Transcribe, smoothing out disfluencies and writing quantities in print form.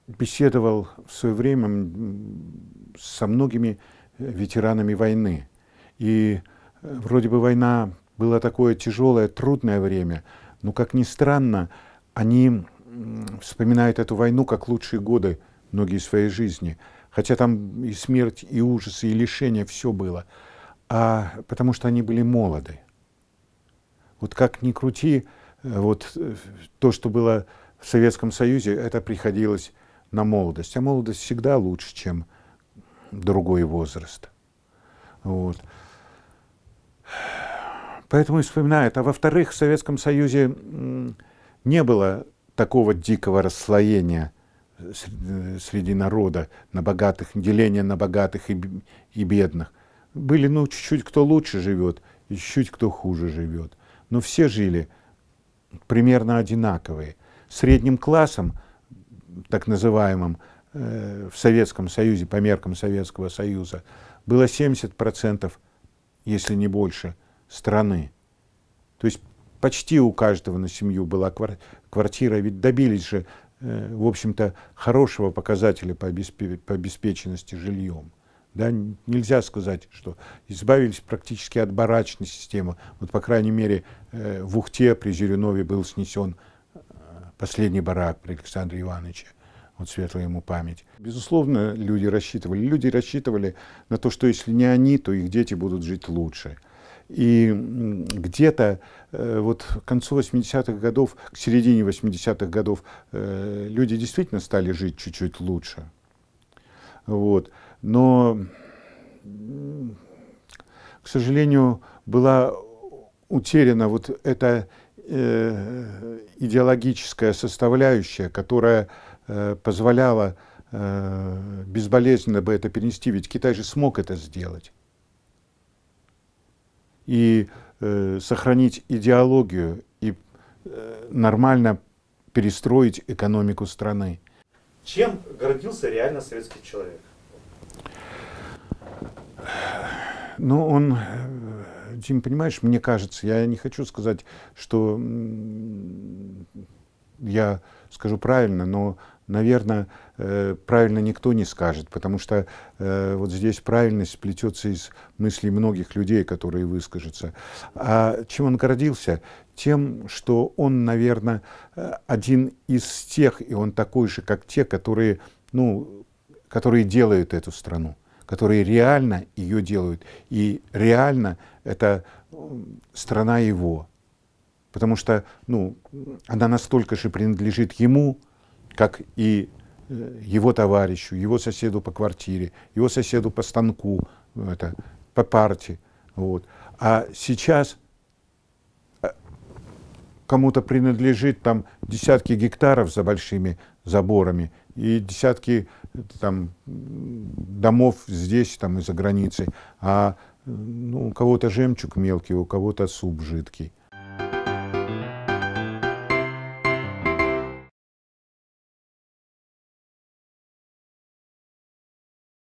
беседовал в свое время со многими ветеранами войны. И вроде бы война была такое тяжелое, трудное время, но, как ни странно, они вспоминают эту войну как лучшие годы многие своей жизни. Хотя там и смерть, и ужасы, и лишения, все было. Потому что они были молоды. Вот как ни крути, вот то, что было в Советском Союзе, это приходилось на молодость. А молодость всегда лучше, чем другой возраст. Вот. Поэтому и вспоминают. А во-вторых, в Советском Союзе не было такого дикого расслоения среди народа, на богатых, деления на богатых и бедных. Были, чуть-чуть кто лучше живет, и чуть-чуть кто хуже живет. Но все жили примерно одинаковые. Средним классом, так называемым, в Советском Союзе, по меркам Советского Союза, было 70%, если не больше, страны. То есть почти у каждого на семью была квартира, ведь добились же, в общем-то, хорошего показателя по обеспеченности жильем. Да, нельзя сказать, что избавились практически от барачной системы. Вот, по крайней мере, в Ухте при Зеленове был снесен последний барак при Александре Ивановиче. Вот светлая ему память. Безусловно, люди рассчитывали. Люди рассчитывали на то, что если не они, то их дети будут жить лучше. И где-то вот к концу 80-х годов, к середине 80-х годов люди действительно стали жить чуть-чуть лучше. Вот. Но, к сожалению, была утеряна вот эта идеологическая составляющая, которая позволяла безболезненно бы это перенести. Ведь Китай же смог это сделать. И сохранить идеологию, и нормально перестроить экономику страны. Чем гордился реально советский человек? Ну, он, Дим, понимаешь, мне кажется, я не хочу сказать, что я скажу правильно, но, наверное, правильно никто не скажет, потому что вот здесь правильность плетется из мыслей многих людей, которые выскажутся. А чем он гордился? Тем, что он, наверное, один из тех, и он такой же, как те, которые, которые делают эту страну, которые реально ее делают. И реально это страна его. Потому что она настолько же принадлежит ему, как и его товарищу, его соседу по квартире, его соседу по станку, по партии. Вот. А сейчас кому-то принадлежит там десятки гектаров за большими заборами и десятки там домов здесь там и за границей, а у кого-то жемчуг мелкий, у кого-то суп жидкий.